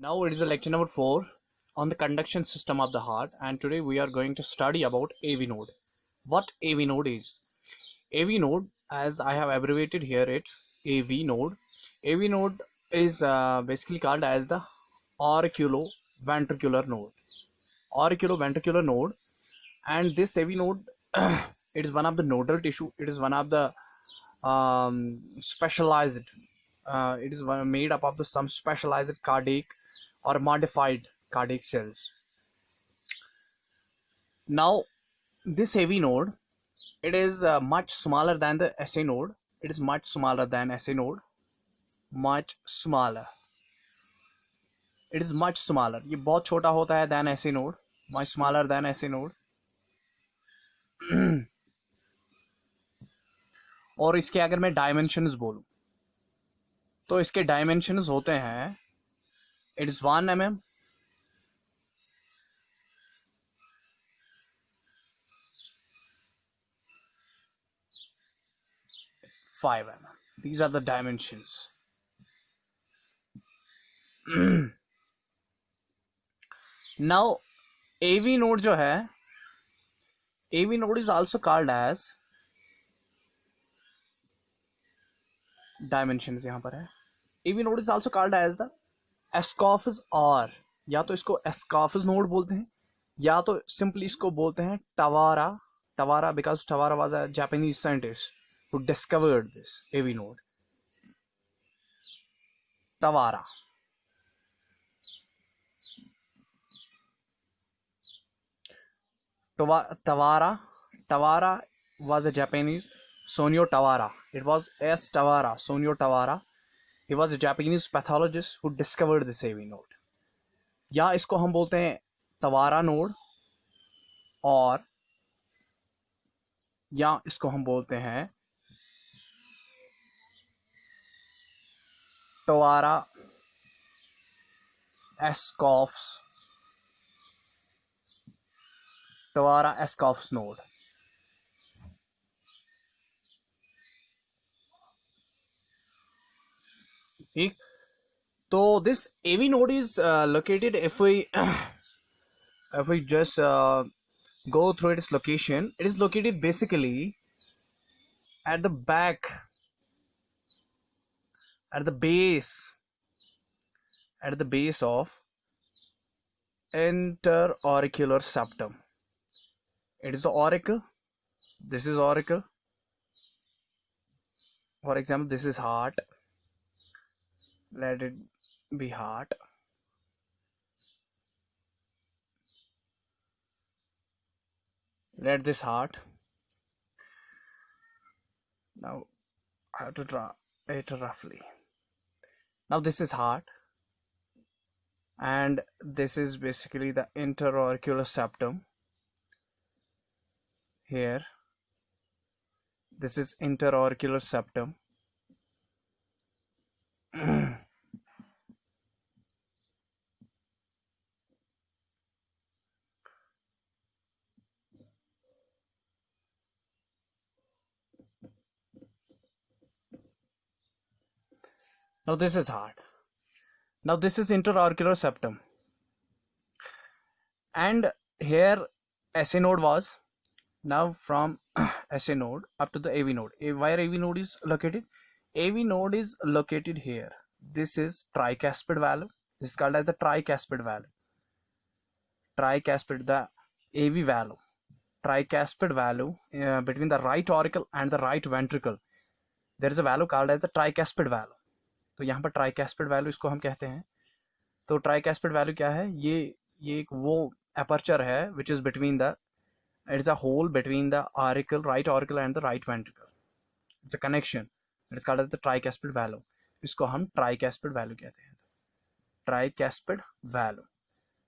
Now it is a lecture number 4 on the conduction system of the heart, and today we are going to study about AV node. What AV node is? AV node, as I have abbreviated here it, AV node. AV node is basically called as the auriculoventricular node. Auriculoventricular node, and this AV node it is one of the nodal tissue. It is one of the specialized. It is made up of some specialized cardiac or modified cardiac cells. Now, this AV node, it is much smaller than the SA node. It is much smaller than SA node. Much smaller. It is much smaller. ये बहुत छोटा होता है than SA node. Much smaller than SA node. और इसके अगर मैं dimensions बोलूं तो इसके डायमेंशंस होते हैं, it is 1 mm, 5 mm. These are the dimensions. Now, AV node जो है, AV node is also called as dimensions. यहाँ पर है AV node is also called as the Escophes, और या तो इसको Escophes node बोलते हैं या तो simply इसको बोलते हैं Tawara, because Tawara was a Japanese scientist who discovered this AV node. Tawara was a Japanese. Sonio Tawara. It was S. Tawara. Sonio Tawara. He was a Japanese pathologist who discovered this AV node. या इसको हम बोलते हैं तवारा node, और या इसको हम बोलते हैं टवारा एस्कॉफ्स नोड. ठीक, तो this AV node is located, if we just go through its location, it is located basically at the back, at the base of interauricular septum. It is the auricle. This is auricle. For example, this is heart. Let it be heart. Let this heart. Now I have to draw it roughly. Now this is heart, and this is basically the interauricular septum. Here, this is interauricular septum. Now this is heart. Now this is interauricular septum, and here SA node was. Now from SA node up to the AV node. Where AV node is located? AV node is located here. This is tricuspid valve. This is called as the tricuspid valve. The AV valve. Tricuspid valve between the right auricle and the right ventricle. There is a valve called as the tricuspid valve. तो यहाँ पर ट्राइकैस्पिड value इसको हम कहते हैं. तो tricuspid value क्या है? ये एक वो अपर्चर है which is between the, it is a hole between the auricle, right auricle and the right ventricle. It's a connection. It is called as the tricuspid valve. इसको हम ट्राइकैस्पिड वैल्यू कहते हैं. Tricuspid valve.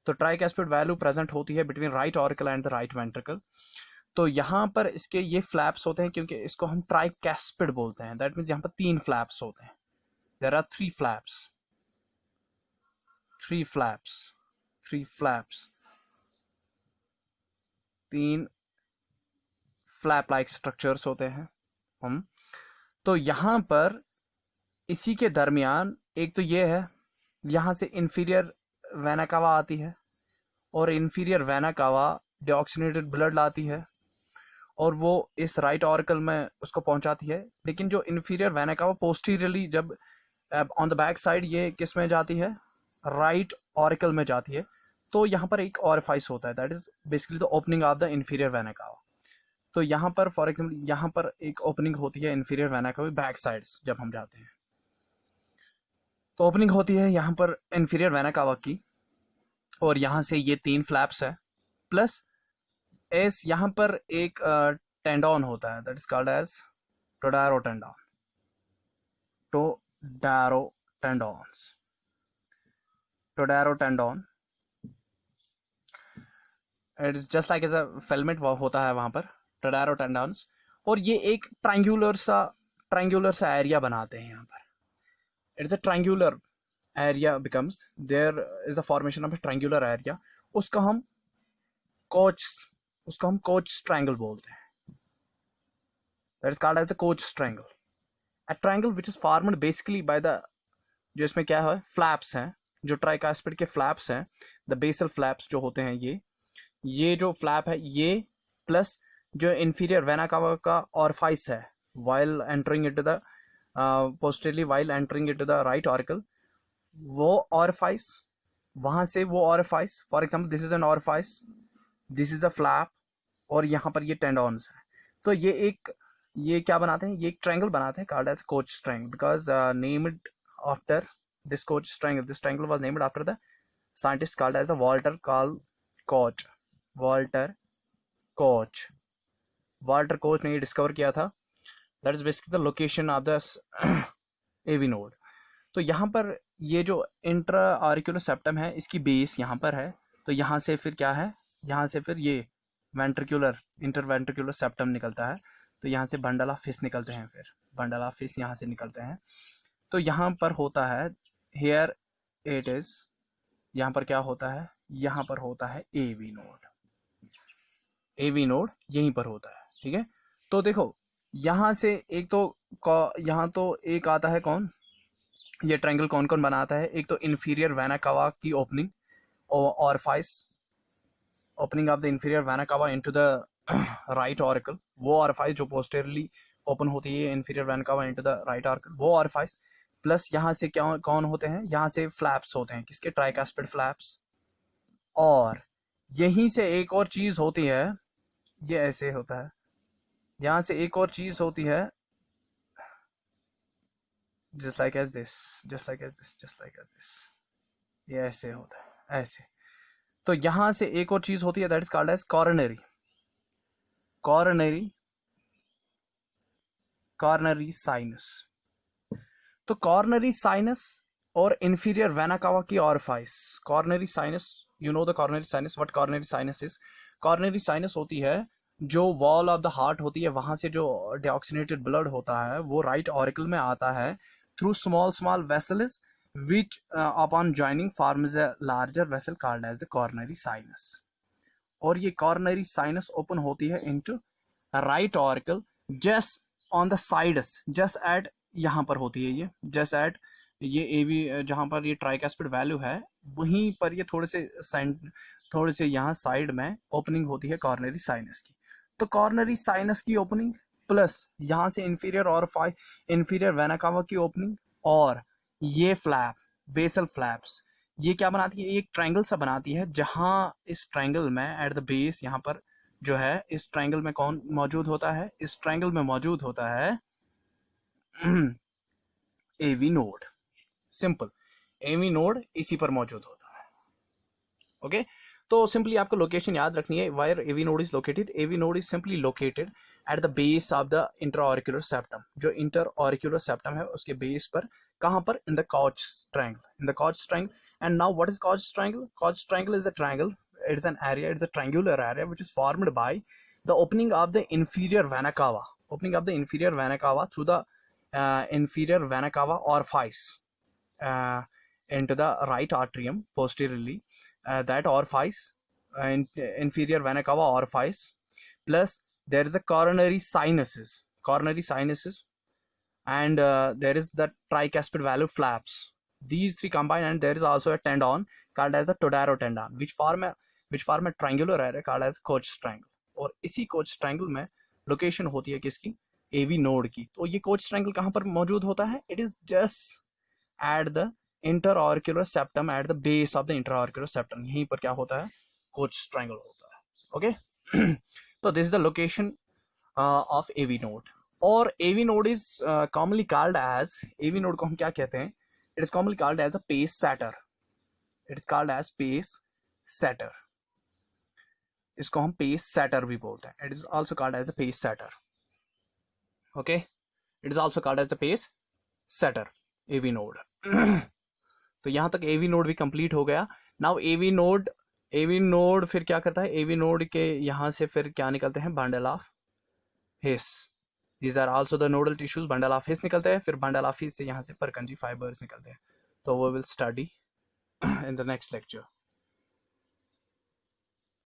तो tricuspid valve present होती है between right auricle and the right ventricle. तो यहाँ पर इसके ये फ्लैप्स होते हैं क्योंकि इसको हम ट्राइकैस्पिड बोलते हैं. दैट मीन्स यहाँ पर 3 फ्लैप्स होते हैं. There are 3 flaps. 3 flaps. 3 flap like structures होते हैं हम. तो यहाँ पर इसी के दरमियान एक तो ये है, यहाँ से inferior वेना कावा आती है और inferior vena cava deoxygenated blood लाती है और वो इस राइट ऑरिकल में उसको पहुंचाती है। लेकिन जो इन्फीरियर वेना कावा पोस्टीरियरली जब ऑन द बैक साइड ये किस में जाती है, राइट ऑरिकल में जाती है, तो यहाँ पर एक ऑरिफाइस होता है, that is basically the opening of the inferior vena cava. तो यहाँ पर फॉर एग्जाम्पल यहाँ पर एक ओपनिंग होती है inferior vena cava back sides जब हम जाते हैं, तो ओपनिंग होती है यहाँ पर इन्फीरियर वेना कावा की, और यहाँ से ये 3 फ्लैप्स है प्लस एस यहाँ पर एक टेंडोन होता है, that is called as Todaro tendon, Todaro tendons, Todaro tendon, it is just like as a filament होता है वहां पर टोडारो टेंडोन्स, और ये एक ट्रायंगुलर सा एरिया बनाते हैं यहाँ पर, it's a triangular area becomes, there is the formation of a triangular area, उसको हम कोच ट्रायंगल बोलते हैं, that is called as the Koch triangle, a triangle which is formed basically by the, जो इसमें क्या है फ्लैप्स हैं, जो ट्राइकास्पिड के फ्लैप्स हैं, द बेसल फ्लैप्स जो होते हैं, ये जो फ्लैप है ये प्लस जो इंफीरियर वेना कावा का ऑरिफाइस है while entering into the posteriorly while entering into the right auricle, वो ऑरिफाइस, वहां से वो orifice, for example this is an orifice, this is a flap, और यहाँ पर ये टेंडोन्स है, तो ये क्या बनाते हैं, ये एक ट्रायंगल बनाते हैं called as Koch triangle, because named after this Koch triangle, this triangle was named after the scientist called as a Walter Koch, Walter Koch ने ये डिस्कवर किया था, that is basically the location of the AV node. तो यहाँ पर ये जो intra auricular septum है इसकी बेस यहाँ पर है, तो यहाँ से फिर क्या है, यहाँ से फिर ये इंटरवेंट्रिकुलर सेप्टम निकलता है, तो यहाँ से बंडल ऑफ फिश निकलते हैं, फिर बंडल ऑफ फिश यहाँ से निकलते हैं, तो यहाँ पर होता है हियर इट इज, यहाँ पर क्या होता है, यहाँ पर होता है एवी नोड यहीं पर होता है, ठीक है। तो देखो यहाँ से एक तो यहाँ तो एक आता है कौन, ये ट्रायंगल कौन कौन बनाता है, एक तो इंफीरियर वेना कावा की opening orifice, opening of the inferior vena cava into the right auricle, वो ऑरिफाइस जो पोस्टेरियरली ओपन होती है inferior vena cava into the right auricle, वो ऑरिफाइस, प्लस यहाँ से क्या कौन होते हैं, यहाँ से फ्लैप्स होते हैं, किसके, ट्राइकास्पिड फ्लैप्स, और यहीं से एक और चीज होती है, ये ऐसे होता है, यहां से एक और चीज होती है, जस्ट लाइक एज दिस, ये ऐसे होता है, ऐसे, तो यहां से एक और चीज होती है, that is called as coronary sinus. तो कॉर्नरी साइनस और इंफीरियर वेना कावा की orifice, coronary sinus, you know the coronary sinus, what coronary sinus is, coronary sinus होती है जो वॉल ऑफ द हार्ट होती है, वहां से जो डिऑक्सीनेटेड ब्लड होता है वो राइट ऑरिकल में आता है through small vessels which upon joining forms a larger vessel called as the coronary sinus, और ये coronary sinus open होती है into right auricle just on the sides, just at यहाँ पर होती है ये, just at ये एवी जहाँ पर ये ट्राइकास्पिड वैल्यू है वहीं पर ये थोड़े से यहाँ साइड में ओपनिंग होती है कॉर्नरी साइनस की। तो कॉर्नरी साइनस की ओपनिंग प्लस यहाँ से इंफीरियर वेना कावा की ओपनिंग, और ये फ्लैप, बेसल फ्लैप्स, ये क्या बनाती है, एक ट्रायंगल सा बनाती है, जहां इस ट्रायंगल में एट द बेस यहाँ पर जो है, इस ट्रायंगल में कौन मौजूद होता है, इस ट्रायंगल में मौजूद होता है AV node, simple, AV node इसी पर मौजूद होता है, ओके। तो सिंपली आपको लोकेशन याद रखनी है, where AV node is located, AV node is simply located at the base of the intraauricular septum, जो इंटरऑरिकुलर सेप्टम है उसके बेस पर, कहां पर, in the Koch triangle, and now what is Koch's triangle is a triangle, it is an area, it is a triangular area which is formed by the opening of the inferior vena cava through the inferior vena cava orifice into the right atrium posteriorly, that orifice, inferior vena cava orifice, plus there is a coronary sinuses, and there is the tricuspid valve flaps, these three combine, and there is also a tendon called as the Todaro tendon, which form a triangular array called as Koch triangle. और इसी coach triangle में location होती है किसकी, AV node की. तो ये coach triangle कहाँ पर मौजूद होता है, it is just at the interauricular septum, at the base of the interauricular septum. यहीं पर क्या होता है, कोच ट्रायंगल होता है. ओके. तो this is the location of AV node. और AV node is commonly called as, AV node को हम क्या कहते हैं, it is commonly called as a pace setter. It is called as pace setter. इसको हम पेस सेटर भी बोलते हैं. It is also called as a pace setter. Okay, it is also called as the pace setter, AV node. तो यहां तक AV node भी complete हो गया. नाउ एवी नोड फिर क्या करता है, एवी नोड के यहां से फिर क्या निकलते हैं, bundle of His. These are also the nodal tissues. Bundle of His निकलते हैं, फिर बंडल ऑफ हिस से यहाँ से परकंजी फाइबर्स निकलते हैं. तो वो will study in the next lecture.